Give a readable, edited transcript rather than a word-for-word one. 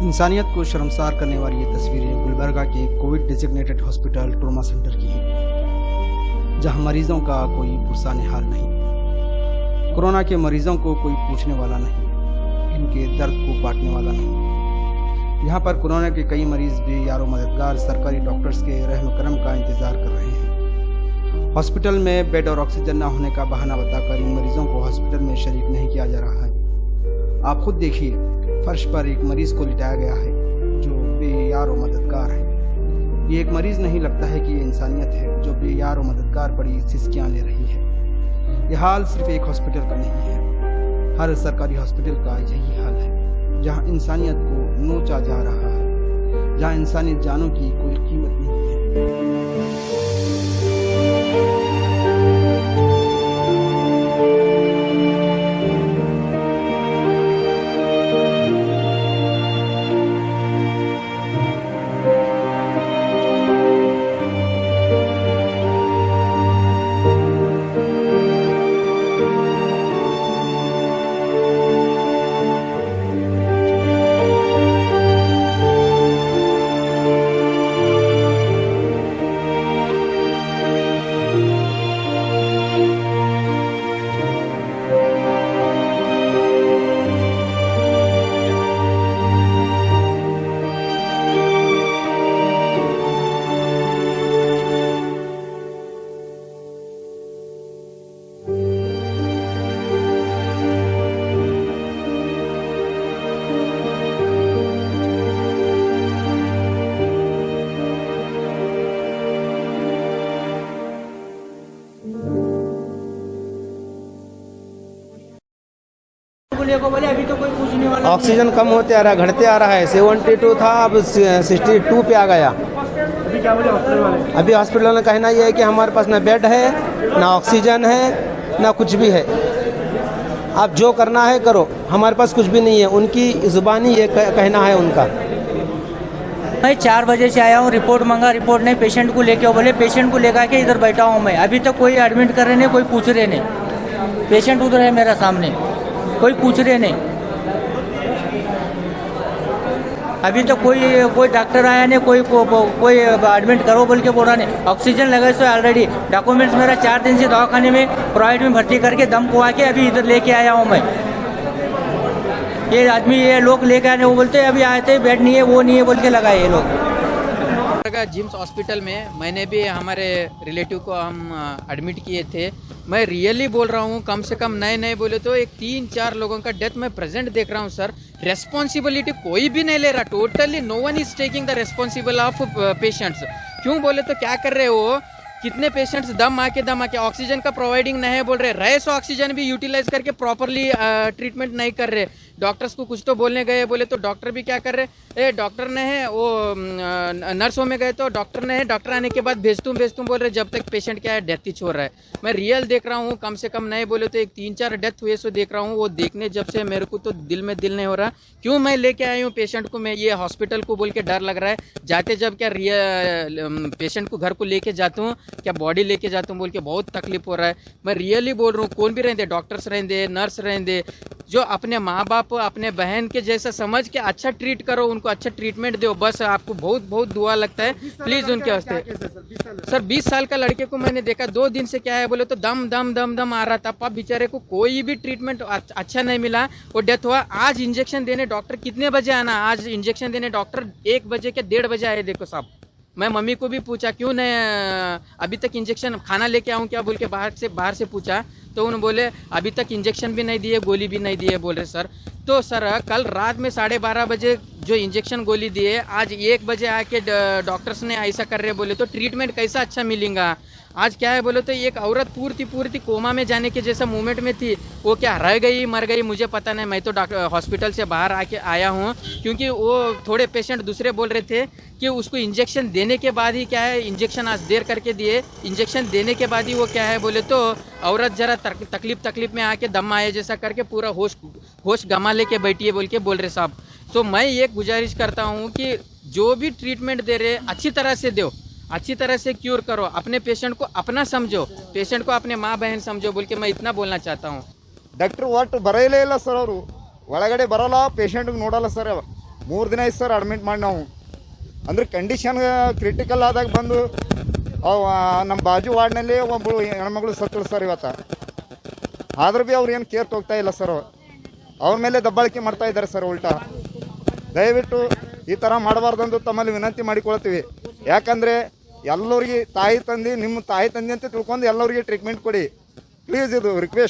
इंसानियत को शर्मसार करने वाली ये तस्वीरें गुलबर्गा के Covid designated hospital trauma centre की हैं, जहां मरीजों का कोई पुरसाने हाल नहीं, कोरोना के मरीजों को कोई पूछने वाला नहीं, इनके दर्द को बांटने वाला नहीं। यहां पर कोरोना के कई मरीज भी यारो मददगार सरकारी डॉक्टर्स के रहम करम का इंतजार कर रहे हैं। हॉस्पिटल में बेड और ऑक्सीजन न होने का बहाना बताकर इन मरीजों को हॉस्पिटल में शरीक नहीं किया जा रहा है। आप खुद देखिए, फर्श पर एक मरीज को लिटाया गया है जो बेयार और मददगार है। ये एक मरीज नहीं, लगता है कि ये इंसानियत है जो बेयार और मददगार पड़ी सिसकियां ले रही है। यह हाल सिर्फ एक हॉस्पिटल का नहीं है, हर सरकारी हॉस्पिटल का यही हाल है, जहां इंसानियत को नोचा जा रहा है, जहां इंसानी जानों की कोई कीमत नहीं है। को बोले अभी तो कोई पूछने वाला ऑक्सीजन कम होते आ रहा है, घटते आ रहा है। 72 था, अब 62 पे आ गया। अभी क्या बोले हॉस्पिटल वाले? अभी हॉस्पिटल में कहना ये है कि हमारे पास ना बेड है, ना ऑक्सीजन है, ना कुछ भी है। आप जो करना है करो, हमारे पास कुछ भी नहीं है। उनकी जुबानी ये कहना है उनका। मैं 4 बजे से आया हूँ, रिपोर्ट मांगा, रिपोर्ट नहीं, पेशेंट को लेके बोले पेशेंट को लेकर के इधर बैठा हूँ मैं। अभी तक कोई एडमिट कर रहे नहीं, कोई पूछ रहे नहीं। पेशेंट उधर है मेरा सामने, कोई पूछ रहे नहीं। अभी तो कोई डॉक्टर आया नहीं, कोई एडमिट करो बोल के बोल रहा नहीं। ऑक्सीजन लगा सो ऑलरेडी डॉक्यूमेंट्स मेरा 4 दिन से दवाखाने में प्राइवेट में भर्ती करके दम कुआ के अभी इधर लेके आया हूँ मैं। ये आदमी ये लोग लेके आने, वो बोलते अभी आए थे, बेड नहीं है, वो नहीं है बोल के लगाए ये लोग। जिम्स हॉस्पिटल में मैंने भी हमारे रिलेटिव को हम एडमिट किए थे। मैं रियली बोल रहा हूँ, कम से कम नए बोले तो एक 3-4 लोगों का डेथ मैं प्रेजेंट देख रहा हूँ सर। रेस्पॉन्सिबिलिटी कोई भी नहीं ले रहा, totally no one is taking the responsible of patients. क्यों बोले तो क्या कर रहे हो, कितने पेशेंट्स दम आके ऑक्सीजन का प्रोवाइडिंग नहीं है बोल रहे सो ऑक्सीजन भी यूटिलाइज करके प्रॉपरली ट्रीटमेंट नहीं कर रहे। डॉक्टर्स को कुछ तो बोलने गए, बोले तो डॉक्टर भी क्या कर रहे, डॉक्टर ने है वो नर्सों में गए तो डॉक्टर ने है, डॉक्टर आने के बाद भेजतूम बोल रहे, जब तक पेशेंट क्या है डेथ ही छोड़ रहा है। मैं रियल देख रहा हूँ, कम से कम नहीं बोले तो एक 3-4 डेथ हुए सो देख रहा हूँ। वो देखने जब से मेरे को तो दिल में दिल नहीं हो रहा। क्यों मैं लेके आई हूँ पेशेंट को, मैं ये हॉस्पिटल को बोल के डर लग रहा है। जाते जब क्या पेशेंट को घर को लेके जाता हूँ, क्या बॉडी लेके जाता हूँ बोल के बहुत तकलीफ हो रहा है। मैं रियली बोल रहा हूँ, कौन भी रहते, डॉक्टर्स रहते, नर्स रहते, जो अपने माँ बाप अपने बहन के जैसा समझ के अच्छा ट्रीट करो, उनको अच्छा ट्रीटमेंट दो, बस आपको बहुत बहुत दुआ लगता है प्लीज उनके वास्ते। सर 20 साल का लड़के को मैंने देखा, 2 दिन से क्या है बोले तो दम आ रहा था। पाप बेचारे को कोई भी ट्रीटमेंट अच्छा नहीं मिला, वो डेथ हुआ। आज इंजेक्शन देने डॉक्टर कितने बजे आना, आज इंजेक्शन देने डॉक्टर 1 बजे के 1:30 बजे आए। देखो साहब, मैं मम्मी को भी पूछा क्यों नहीं अभी तक इंजेक्शन, खाना लेके आऊँ क्या बोल के बाहर से पूछा, तो उन्होंने बोले अभी तक इंजेक्शन भी नहीं दिए, गोली भी नहीं दिए बोल रहे सर। तो सर कल रात में 12:30 बजे जो इंजेक्शन गोली दिए, आज 1 बजे आके डॉक्टर्स ने ऐसा कर रहे बोले तो ट्रीटमेंट कैसा अच्छा मिलेगा। आज क्या है बोले तो एक औरत पूर्ति कोमा में जाने के जैसा मूवमेंट में थी, वो क्या रह गई मर गई मुझे पता नहीं। मैं तो हॉस्पिटल से बाहर आके आया हूँ, क्योंकि वो थोड़े पेशेंट दूसरे बोल रहे थे कि उसको इंजेक्शन देने के बाद ही क्या है, इंजेक्शन आज देर करके दिए, इंजेक्शन देने के बाद ही वो क्या है बोले तो औरत जरा तकलीफ में आके दम आए जैसा करके पूरा होश गमा लेके बैठी है बोल के बोल रहे साहब। तो मैं ये गुजारिश करता हूँ कि जो भी ट्रीटमेंट दे रहे अच्छी तरह से दो, अच्छी तरह से क्यूर करो, अपने पेशेंट को अपना समझो, पेशेंट को अपने माँ बहन समझो बोल के मैं इतना बोलना चाहता हूँ। ಡಾಕ್ಟರ್ ಒಟ್ಟು ಬರಲೇ ಇಲ್ಲ ಸರ್, ಅವರು ಒಳಗಡೆ ಬರಲ್ಲ, ಪೇಷಂಟ್ ನೋಡಲ್ಲ ಸರ್, 3 ದಿನ ಆಯ್ತು ಸರ್ ಅಡ್ಮಿಟ್ ಮಾಡಿ ನಾವು. ಅಂದ್ರೆ ಕಂಡೀಷನ್ ಕ್ರಿಟಿಕಲ್ ಆದಾಗ ಬಂದು ಅವು ನಮ್ಮ ಬಾಜು ವಾರ್ಡ್ನಲ್ಲಿ ಒಬ್ಬಳು ಹೆಣ್ಮಗಳು ಸತ್ತಳು ಸರ್ ಇವತ್ತು. ಆದ್ರೂ ಭೀ ಅವ್ರು ಏನು ಕೇರ್ ತೊಗ್ತಾ ಇಲ್ಲ ಸರ್. ಅವ್ರ ಮೇಲೆ ದಬ್ಬಾಳಿಕೆ ಮಾಡ್ತಾ ಇದ್ದಾರೆ ಸರ್ ಉಲ್ಟಾ. ದಯವಿಟ್ಟು ಈ ಥರ ಮಾಡಬಾರ್ದಂದು ತಮ್ಮಲ್ಲಿ ವಿನಂತಿ ಮಾಡಿಕೊಳ್ತೀವಿ. ಯಾಕಂದರೆ ಎಲ್ಲರಿಗೆ ತಾಯಿ ತಂದೆ ನಿಮ್ಮ ತಾಯಿ ತಂದೆ ಅಂತ ತಿಳ್ಕೊಂಡು ಎಲ್ಲರಿಗೆ ಟ್ರೀಟ್ಮೆಂಟ್ ಕೊಡಿ ಪ್ಲೀಸ್, ಇದು ರಿಕ್ವೆಸ್ಟ್.